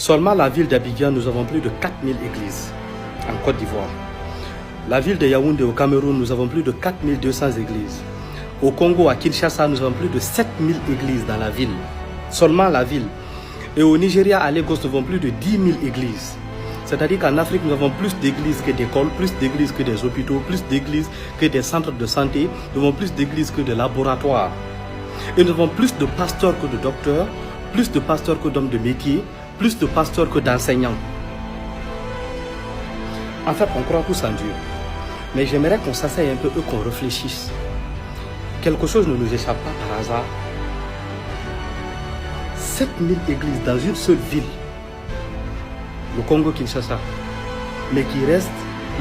Seulement la ville d'Abidjan, nous avons plus de 4000 églises en Côte d'Ivoire. La ville de Yaoundé au Cameroun, nous avons plus de 4200 églises. Au Congo, à Kinshasa, nous avons plus de 7000 églises dans la ville. Seulement la ville. Et au Nigeria, à Lagos, nous avons plus de 10 000 églises. C'est-à-dire qu'en Afrique, nous avons plus d'églises que d'écoles, plus d'églises que des hôpitaux, plus d'églises que des centres de santé, nous avons plus d'églises que de laboratoires. Et nous avons plus de pasteurs que de docteurs, plus de pasteurs que d'hommes de métier, plus de pasteurs que d'enseignants. En fait, on croit tous en Dieu. Mais j'aimerais qu'on s'asseye un peu et qu'on réfléchisse. Quelque chose ne nous échappe pas par hasard. 7000 églises dans une seule ville, le Congo-Kinshasa, mais qui reste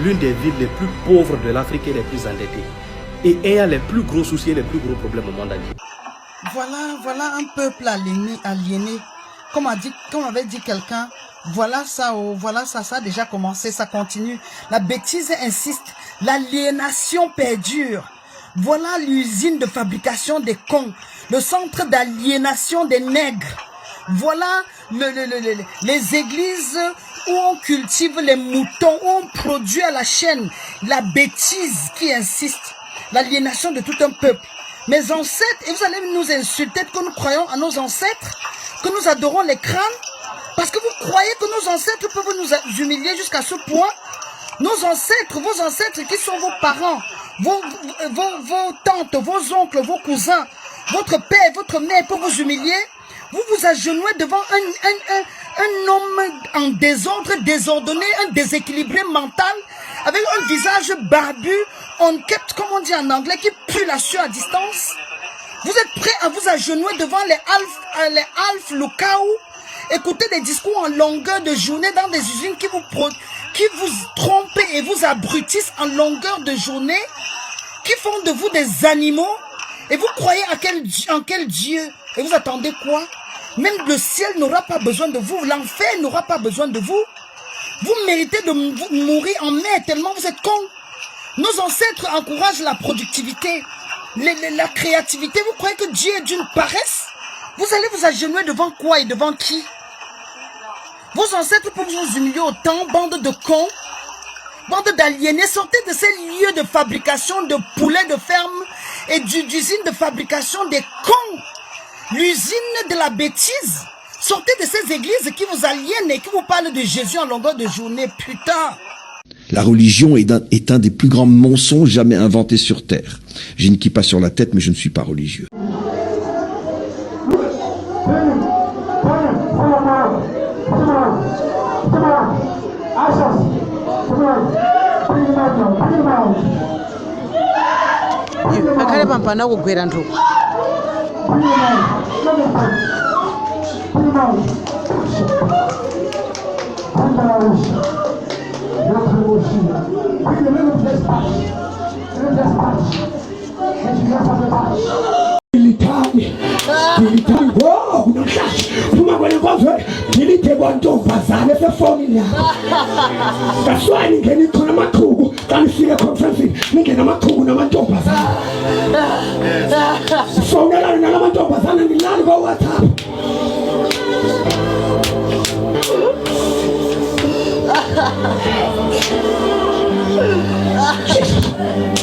l'une des villes les plus pauvres de l'Afrique et les plus endettées, et ayant les plus gros soucis et les plus gros problèmes au monde entier. Voilà un peuple aliéné. Comme avait dit quelqu'un, voilà ça, ça a déjà commencé, ça continue. La bêtise insiste, l'aliénation perdure. Voilà l'usine de fabrication des cons, le centre d'aliénation des nègres. Voilà les églises où on cultive les moutons, où on produit à la chaîne. La bêtise qui insiste, l'aliénation de tout un peuple. Mes ancêtres, et vous allez nous insulter que nous croyons à nos ancêtres, que nous adorons les crânes, parce que vous croyez que nos ancêtres peuvent nous humilier jusqu'à ce point. Nos ancêtres, vos ancêtres qui sont vos parents, vos tantes, vos oncles, vos cousins, votre père, votre mère peuvent vous humilier. Vous vous agenouillez devant un homme en désordre, désordonné, un déséquilibré mental, avec un visage barbu, on kept, comme on dit en anglais, qui pue la sueur à distance. Vous êtes prêts à vous agenouiller devant les Alf Lukaou, écouter des discours en longueur de journée dans des usines qui vous trompent et vous abrutissent en longueur de journée, qui font de vous des animaux, et vous croyez en quel Dieu? Et vous attendez quoi? Même le ciel n'aura pas besoin de vous, l'enfer n'aura pas besoin de vous. Vous méritez de mourir en mer tellement vous êtes cons. Nos ancêtres encouragent la productivité, la créativité. Vous croyez que Dieu est d'une paresse? Vous allez vous agenouiller devant quoi et devant qui? Vos ancêtres peuvent vous humilier autant, bande de cons, bande d'aliénés. Sortez de ces lieux de fabrication de poulets de ferme et d'usines de fabrication des cons. L'usine de la bêtise. Sortez de ces églises qui vous aliènent et qui vous parlent de Jésus en longueur de journée. Putain. La religion est un des plus grands mensonges jamais inventés sur Terre. J'ai une kippa sur la tête, mais je ne suis pas religieux.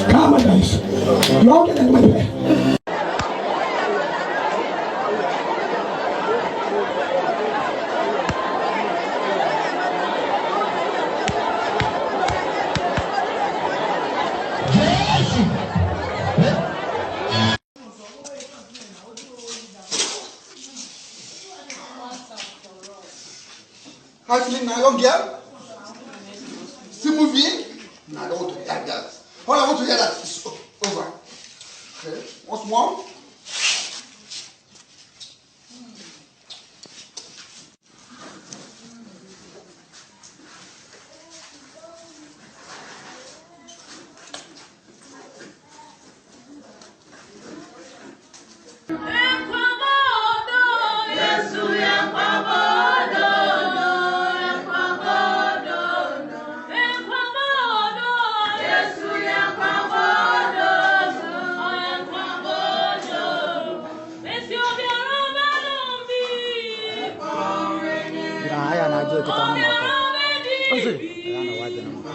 Come on, guys. Longer than my way. Hustling, I don't get. See movie? No, I don't want to hear that. All I want to hear that is over. Okay, once more. waje kita na mako. Ose. Yana waje na mako.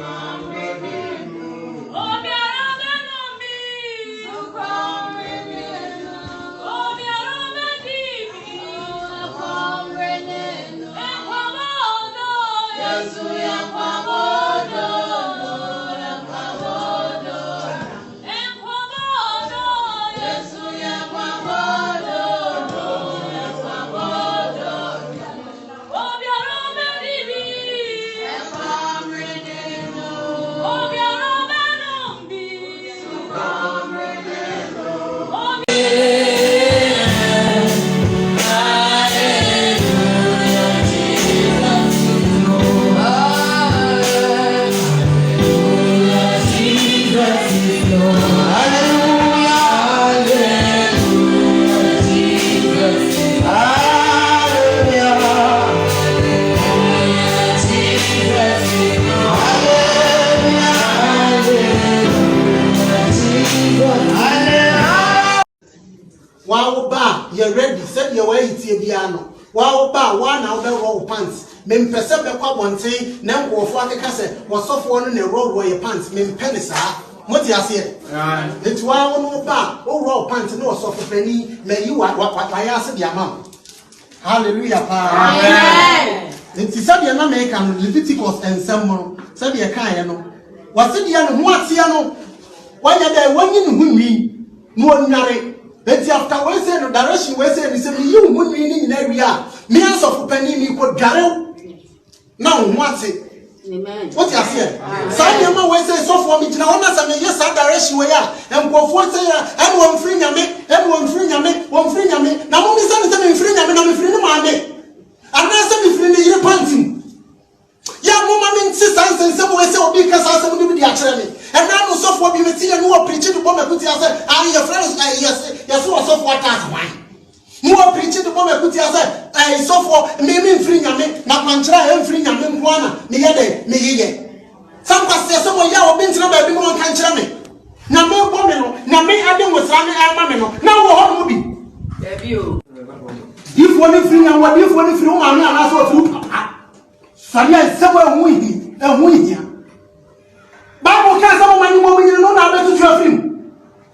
Wow, ba, you're ready. Said your way to Biano. Wow, ba, one out there roll pants. Men perceive the quab one thing, now go for the cassette, was soft one in the road where your pants, men penisa. What you say? It's wow, no ba, oh, roll pants, no soft penny, may you what I asked your mom. Hallelujah, Amen. It's Sabia American Leviticus and Samuel, Sabia Kayano. Was it Yano, what's Yano? Why are they one in whom me? More narrow. But after we say the direction we say, you would be in area. Millions of penny me could gather. Now, what's it? What you say? Some of my say so for me. Now, I'm saying yes, that direction we are. And go for say, and one free yame, and one free yame, one free yame. Now, only something free yame, I'm free yame. And now, some free the panting. Yeah, woman, sister, and some way say, because I said, we be actually. And now, no software be material, no preaching to bomb a put yourself, and your friends, yes, what software task wine. No preaching to bomb a put yourself, and software, maybe free yame, not mantra, and free yame, one, me ye. Some pastors, some way out, been to know every one can tell me. Now, me woman, now me, I don't was running out, now what will be? If one free and what if one free, I'm not so Salia somewhere windy and windy. Bible can't say when you know that to your film.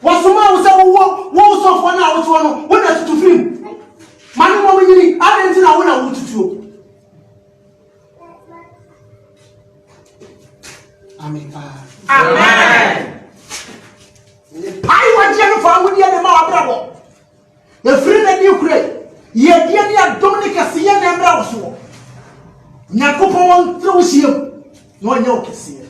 What's the matter with some walls of 1 hour to 1 hour? When that's to film. Money woman, I didn't know when I want to do. Amen. Amen. I want Jennifer with the other bravo. The free that you create. Yet, dear Dominica, see a number also. Nyakopon through him. No one knows here.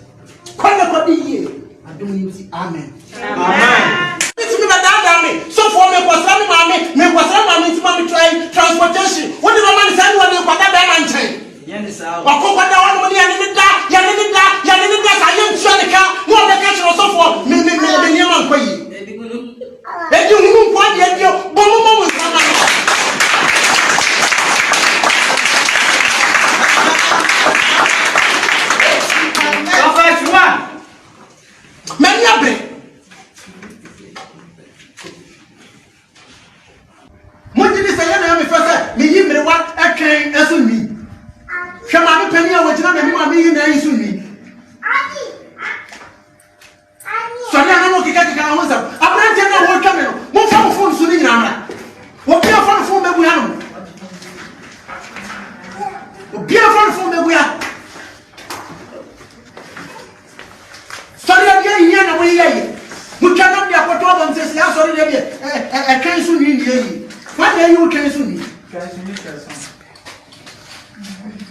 Quite a body here. I don't need to. Amen. Amen. It's me that me. So for me, was running mommy, me was running mommy trying transportation. What did the man say? What did the man say? Yes, sir. What could I want money? I didn't die. I didn't die. I didn't die. I didn't show the car. No, the catch was so for me. And you move one year.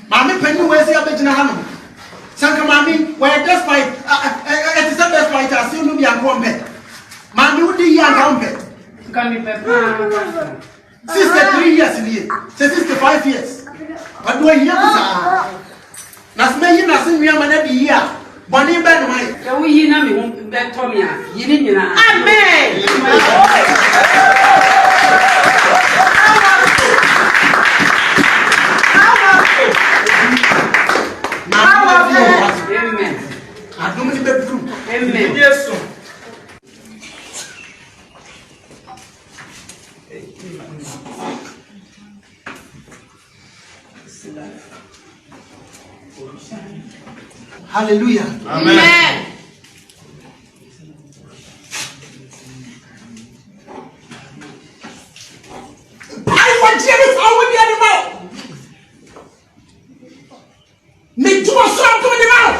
Mammy Penny, where's your bedroom? Sanka Mammy, where despite it is a despite I still be a compet. Mammy would be young compet. Sister 3 years in here, sister 5 years. But do I hear that's me, you know, me every year. Bonnie bed, my we know me won't bet Tommy. You didn't know. Amen. Amen. I don't need bedroom. Amen. Yes, sir. Hallelujah. Amen. I want to hear with the animal. Me do a song to the mouth.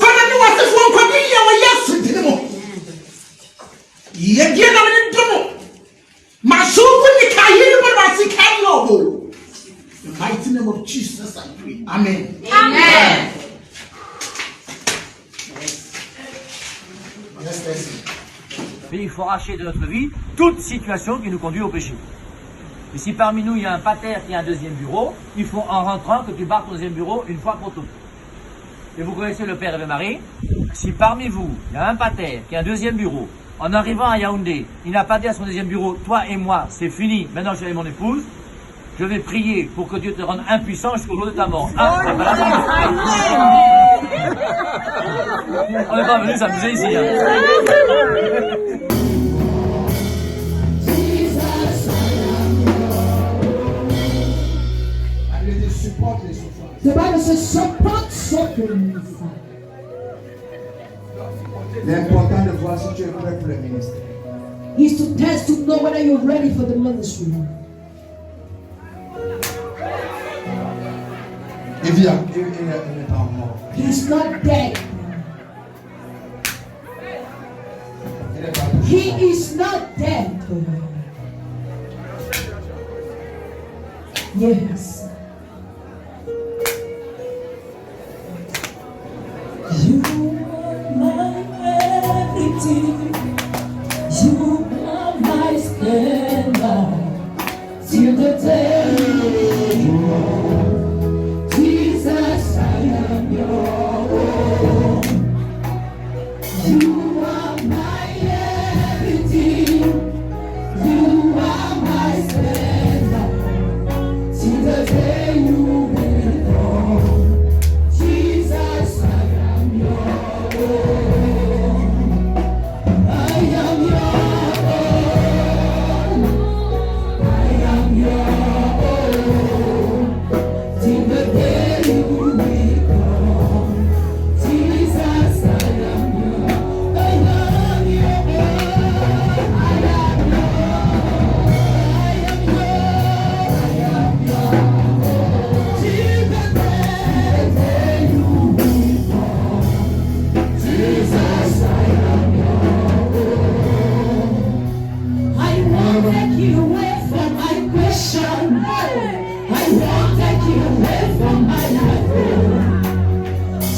Father, you want this one coming here? Yes, you get on the double. My soul will be carried, but I see carry. In the mighty name of Jesus, I pray. Amen. Amen. Et il faut arracher de notre vie toute situation qui nous conduit au péché. Et si parmi nous il y a un pater qui a un deuxième bureau, il faut en rentrant que tu barres ton deuxième bureau une fois pour toutes. Et vous connaissez le Père et Marie. Si parmi vous il y a un pater qui a un deuxième bureau, en arrivant à Yaoundé, il n'a pas dit à son deuxième bureau, toi et moi c'est fini, maintenant je suis avec mon épouse, je vais prier pour que Dieu te rende impuissant jusqu'au jour de ta mort. Ah, c'est pas la on n'est pas venu s'amuser ici. The Bible says support suffering. L'important de voir si tu es prêt pour le ministère. Is to test to know whether you're ready for the ministry. Il n'est pas mort. He's not dead. Il n'est pas mort. He is not dead. Yes. You are my everything. You are my splendor. Till the day you are. Jesus, I am your own. You are my everything. You are my splendor. Till the day you will come. Jesus, I am your own. I am your own. I am your own. Till the day you will come. Jesus, I am your own. I am your own. I am your own. I am your own. I am your own. Till the day you will come. Jesus, I am your own. I won't take you away from my question. I won't take you away from my life.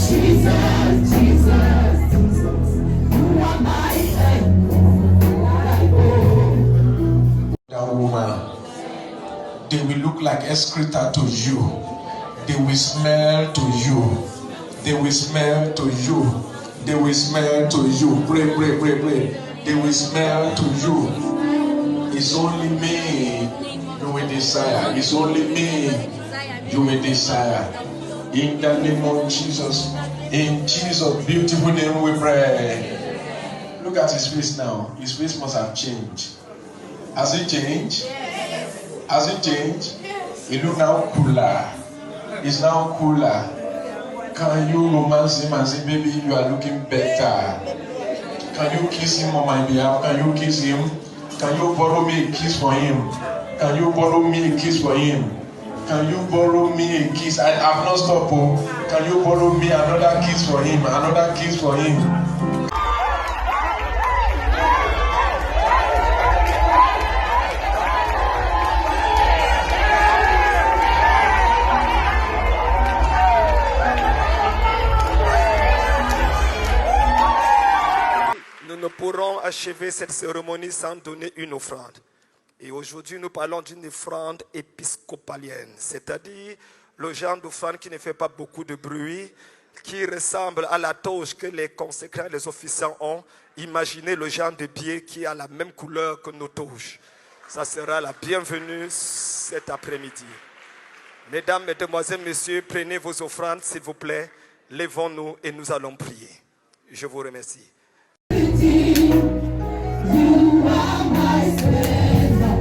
Jesus, Jesus, Jesus, you are my That woman, they will look like excreta to you. They will smell to you. They will smell to you. They will smell to you. Pray, pray, pray, pray. They will smell to you. It's only me you will desire. It's only me you will desire. In the name of Jesus. In Jesus' beautiful name we pray. Look at his face now. His face must have changed. Has it changed? Has it changed? He look now cooler. He's now cooler. Can you romance him and say, baby, you are looking better? Can you kiss him on my behalf? Can you kiss him? Can you borrow me a kiss for him? Can you borrow me a kiss for him? Can you borrow me a kiss? I have not stopped. Oh. Can you borrow me another kiss for him? Another kiss for him. Nous ne pourrons achever cette cérémonie sans donner une offrande. Et aujourd'hui, nous parlons d'une offrande épiscopalienne, c'est-à-dire le genre d'offrande qui ne fait pas beaucoup de bruit, qui ressemble à la toge que les consécrants et les officiants ont. Imaginez le genre de biais qui a la même couleur que nos toges. Ça sera la bienvenue cet après-midi. Mesdames, Mesdemoiselles, Messieurs, prenez vos offrandes, s'il vous plaît. Lèvons-nous et nous allons prier. Je vous remercie. You are my splendor.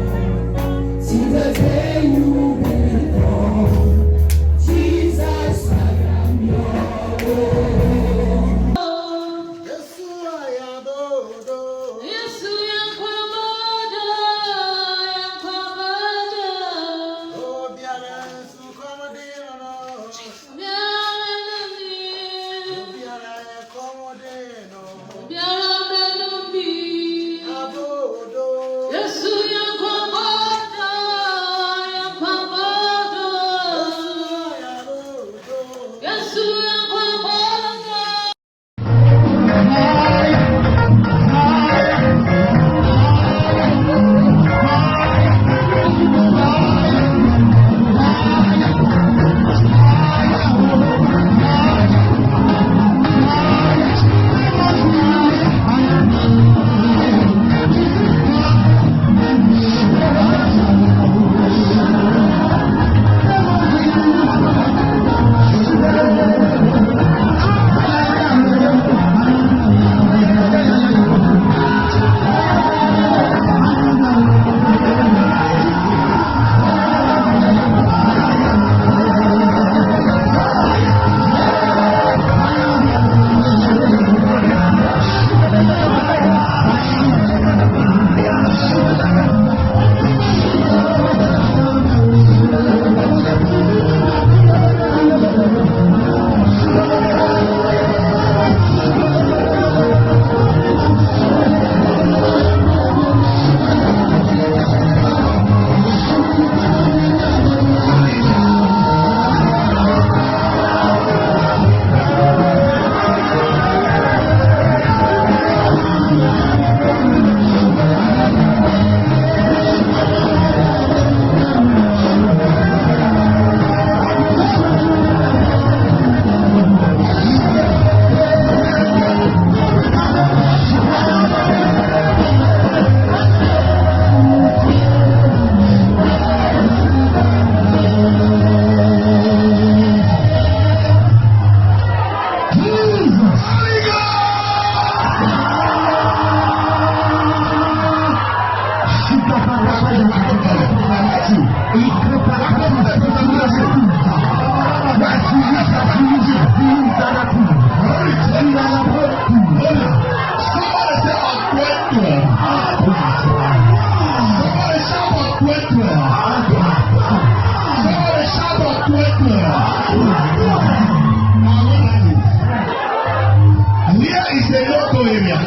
Where is the local area?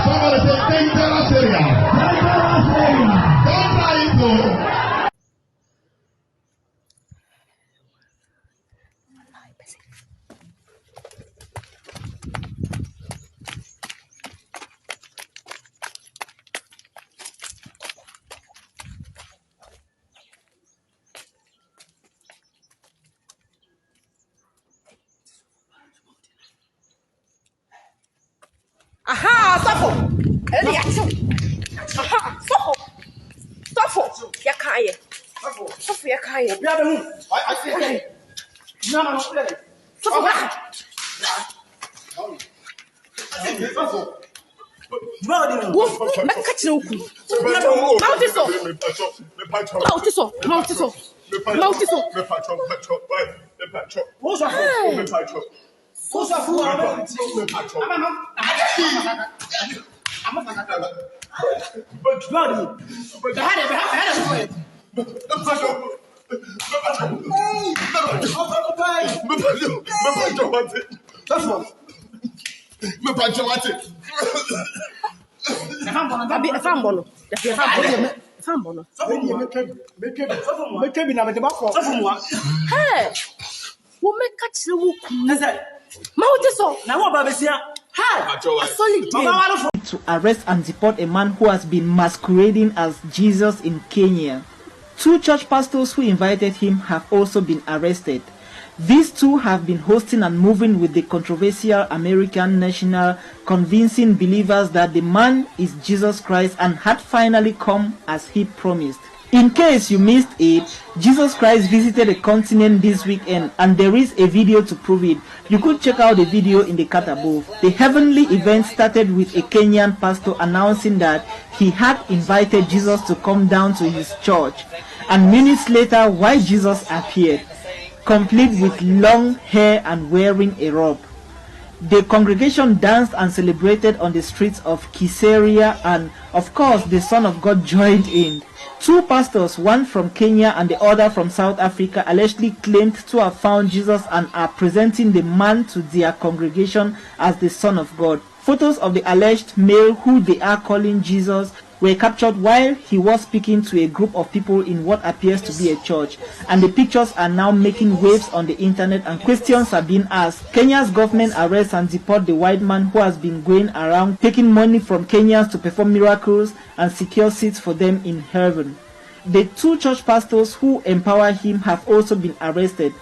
Somebody say dangerous area. Don't try it though. Aha, suffer. Any action. Aha, suffer. Suffer. Yakaye. Suffer Yakaye. I see. No. Suffer. To arrest and deport a man who has been masquerading as Jesus in Kenya. 2 church pastors who invited him have also been arrested. These two have been hosting and moving with the controversial American National, convincing believers that the man is Jesus Christ and had finally come as he promised. In case you missed it, Jesus Christ visited the continent this weekend and there is a video to prove it. You could check out the video in the card above. The heavenly event started with a Kenyan pastor announcing that he had invited Jesus to come down to his church. And minutes later, while Jesus appeared, complete with long hair and wearing a robe. The congregation danced and celebrated on the streets of Caesarea, and of course the Son of God joined in. 2 pastors, one from Kenya and the other from South Africa, allegedly claimed to have found Jesus and are presenting the man to their congregation as the Son of God. Photos of the alleged male, who they are calling Jesus, were captured while he was speaking to a group of people in what appears to be a church, and the pictures are now making waves on the internet and questions are being asked. Kenya's government arrests and deport the white man who has been going around taking money from Kenyans to perform miracles and secure seats for them in heaven. The 2 church pastors who empower him have also been arrested.